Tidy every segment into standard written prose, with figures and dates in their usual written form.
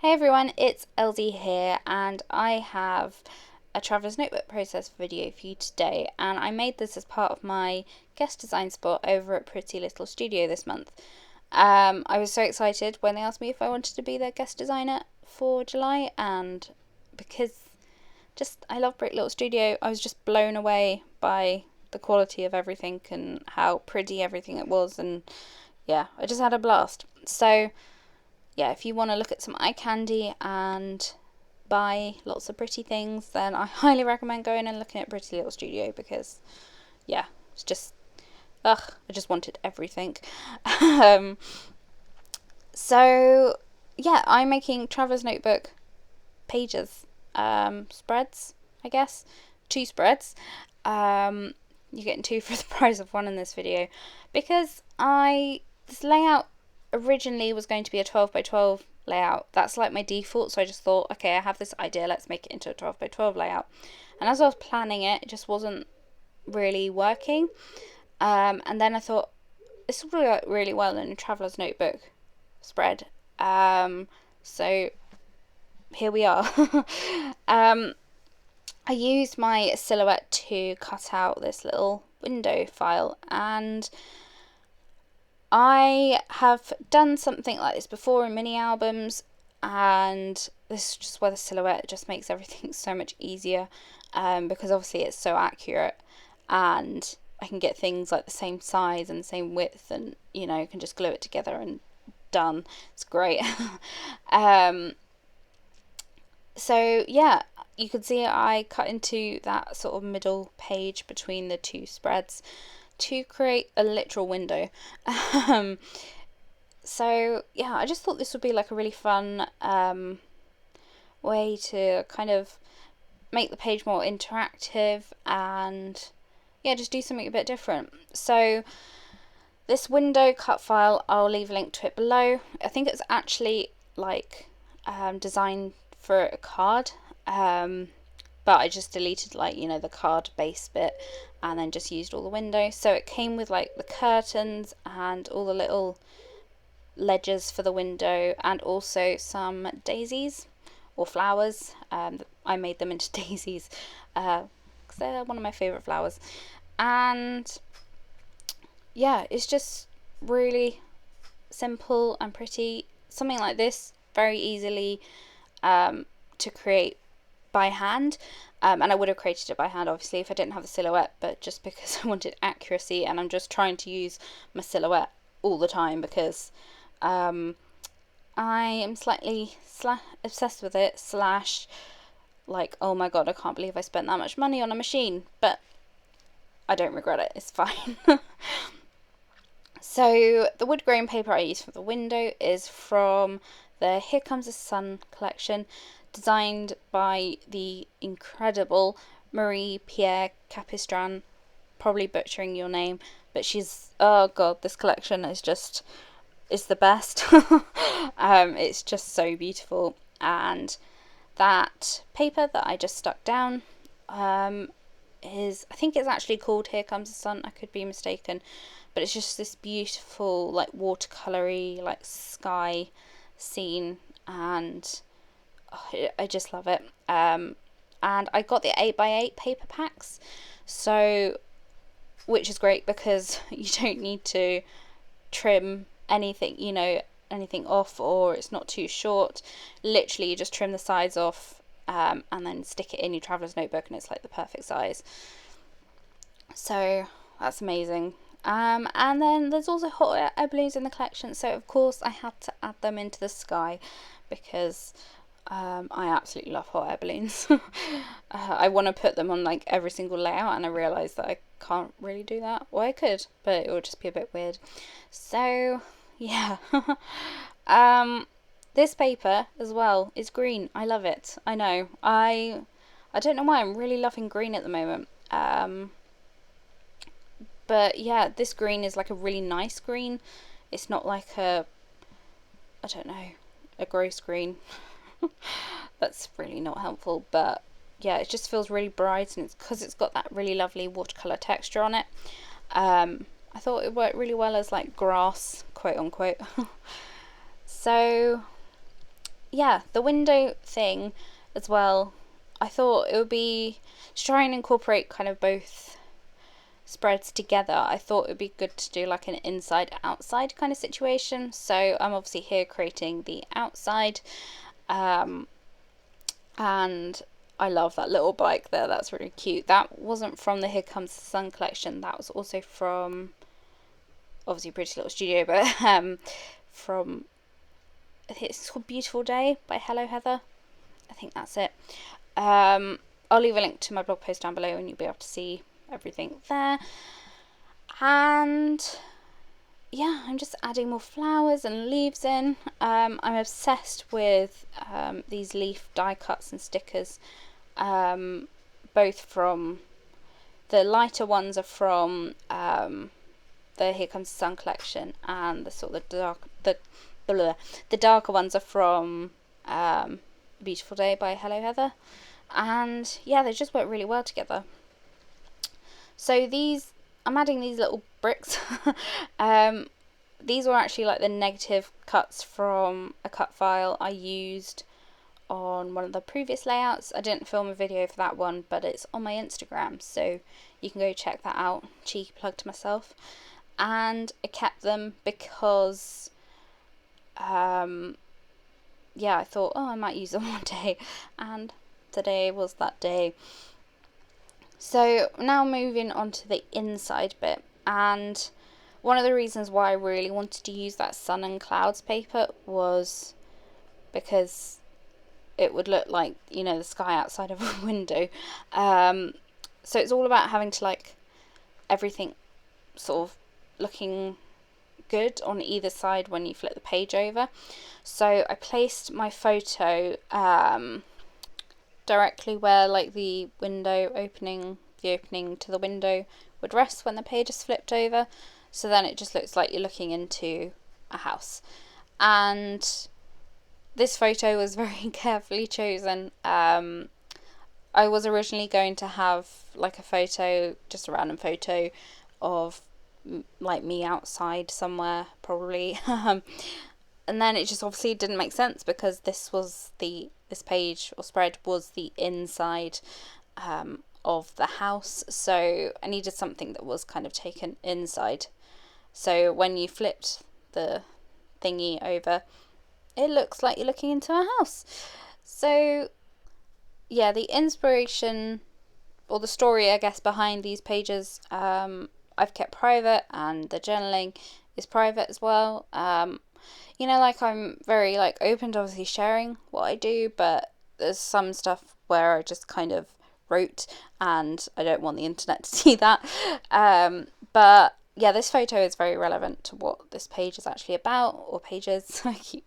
Hey everyone, it's LD here, and I have a Traveller's Notebook process video for you today, and I made this as part of my guest design spot over at Pretty Little Studio this month. I was so excited when they asked me if I wanted to be their guest designer for July, and because I love Pretty Little Studio, I was just blown away by the quality of everything and how pretty everything it was, and yeah, I just had a blast. So yeah, if you want to look at some eye candy and buy lots of pretty things, then I highly recommend going and looking at Pretty Little Studio because, yeah, it's just, I just wanted everything. um, so, yeah, I'm making Traveller's Notebook pages, spreads, I guess, 2 spreads. You're getting 2 for the price of 1 in this video because this layout originally was going to be a 12 by 12 layout. That's like my default, so I just thought, okay, I have this idea, let's make it into a 12 by 12 layout. And as I was planning it, it just wasn't really working. And then I thought, this will work really well in a Traveller's Notebook spread. So here we are. I used my silhouette to cut out this little window file, and I have done something like this before in mini albums, and this is just where the silhouette just makes everything so much easier, because obviously it's so accurate, and I can get things like the same size and the same width, and you know, can just glue it together and done. It's great. So yeah, you can see I cut into that sort of middle page between the 2 spreads to create a literal window. So yeah, I just thought this would be like a really fun way to kind of make the page more interactive and yeah, just do something a bit different. So this window cut file, I'll leave a link to it below. I think it's actually like designed for a card, but I just deleted, like, you know, the card base bit and then just used all the windows. So it came with like the curtains and all the little ledges for the window, and also some daisies or flowers. I made them into daisies because they're one of my favourite flowers. And yeah, it's just really simple and pretty. Something like this very easily to create by hand, and I would have created it by hand obviously if I didn't have the silhouette, but just because I wanted accuracy, and I'm just trying to use my silhouette all the time because I am slightly obsessed with it, slash like, oh my god, I can't believe I spent that much money on a machine, but I don't regret it, it's fine. So the wood grain paper I use for the window is from the Here Comes the Sun collection, designed by the incredible Marie-Pierre Capistran. Probably butchering your name, but she's, oh god, this collection is the best. It's just so beautiful, and that paper that I just stuck down I think it's actually called Here Comes the Sun, I could be mistaken, but it's just this beautiful like watercolory like sky scene, and I just love it. And I got the 8x8 paper packs, so which is great because you don't need to trim anything, you know, anything off, or it's not too short. Literally you just trim the sides off, and then stick it in your Traveller's Notebook and it's like the perfect size. So that's amazing. And then there's also hot air balloons in the collection, so of course I had to add them into the sky because I absolutely love hot air balloons. I want to put them on like every single layout, and I realised that I can't really do that. Well, I could, but it would just be a bit weird. So yeah. This paper as well is green. I love it. I know. I don't know why, I'm really loving green at the moment. But yeah, this green is like a really nice green. It's not like a gross green. That's really not helpful, but yeah, it just feels really bright, and it's because it's got that really lovely watercolor texture on it. I thought it worked really well as like grass, quote unquote. So yeah, the window thing as well, I thought it would be, to try and incorporate kind of both spreads together, I thought it would be good to do like an inside outside kind of situation. So I'm obviously here creating the outside, and I love that little bike there, that's really cute. That wasn't from the Here Comes the Sun collection, that was also from obviously Pretty Little Studio, but from, I think it's called Beautiful Day by Hello Heather, I think that's it. I'll leave a link to my blog post down below and you'll be able to see everything there. And yeah, I'm just adding more flowers and leaves in. I'm obsessed with these leaf die cuts and stickers, both from, the lighter ones are from the Here Comes the Sun collection, and the sort of the darker ones are from Beautiful Day by Hello Heather. And yeah, they just work really well together. So these, I'm adding these little bricks. These were actually like the negative cuts from a cut file I used on one of the previous layouts. I didn't film a video for that one, but it's on my Instagram, so you can go check that out. Cheeky plug to myself. And I kept them because yeah, I thought, oh, I might use them one day, and today was that day. So now moving on to the inside bit, and one of the reasons why I really wanted to use that sun and clouds paper was because it would look like, you know, the sky outside of a window. So it's all about having to like everything sort of looking good on either side when you flip the page over. So I placed my photo directly where like the window opening, the opening to the window would rest when the page is flipped over, so then it just looks like you're looking into a house. And this photo was very carefully chosen. I was originally going to have like a photo, just a random photo of like me outside somewhere probably, and then it just obviously didn't make sense because this page or spread was the inside of the house, so I needed something that was kind of taken inside. So when you flipped the thingy over, it looks like you're looking into a house. So yeah, the inspiration or the story, I guess, behind these pages, I've kept private, and the journaling is private as well. You know, like I'm very like open to obviously sharing what I do, but there's some stuff where I just kind of wrote and I don't want the internet to see that. But yeah, this photo is very relevant to what this page is actually about, or pages. I keep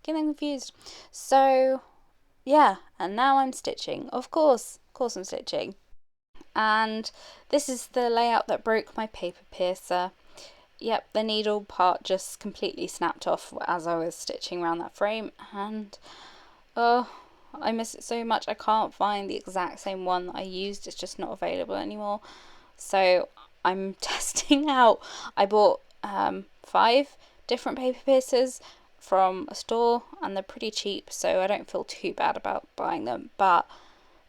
getting confused. So yeah, and now I'm stitching. Of course I'm stitching. And this is the layout that broke my paper piercer. Yep, the needle part just completely snapped off as I was stitching around that frame, and oh, I miss it so much. I can't find the exact same one that I used, it's just not available anymore. So I'm testing out. I bought 5 different paper piercers from a store, and they're pretty cheap, so I don't feel too bad about buying them, but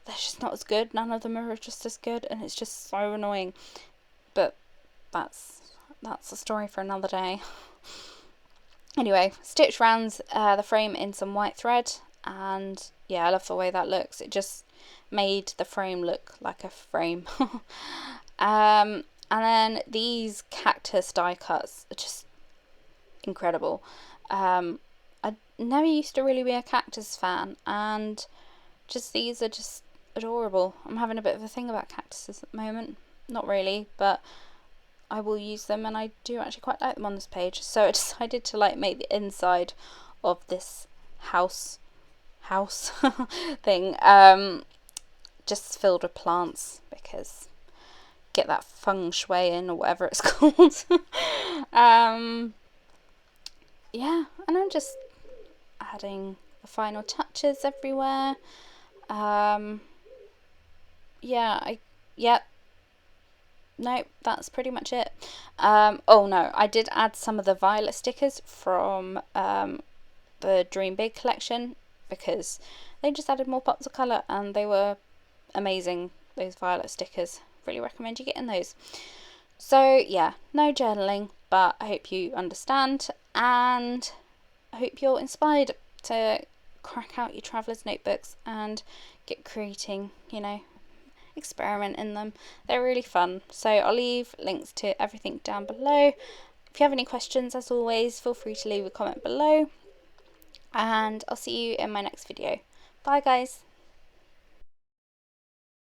they're just not as good. None of them are just as good, and it's just so annoying. But that's a story for another day. Anyway, stitched round the frame in some white thread, and yeah, I love the way that looks. It just made the frame look like a frame. And then these cactus die cuts are just incredible. I never used to really be a cactus fan, and just these are just adorable. I'm having a bit of a thing about cactuses at the moment. Not really, but I will use them, and I do actually quite like them on this page. So I decided to like make the inside of this house thing just filled with plants, because get that feng shui in, or whatever it's called. Yeah, and I'm just adding the final touches everywhere. Nope, that's pretty much it. Oh no, I did add some of the violet stickers from the Dream Big collection, because they just added more pops of colour and they were amazing. Those violet stickers, really recommend you getting those. So yeah, no journaling, but I hope you understand, and I hope you're inspired to crack out your traveller's notebooks and get creating, you know, experiment in them. They're really fun. So I'll leave links to everything down below. If you have any questions, as always, feel free to leave a comment below, and I'll see you in my next video. Bye guys.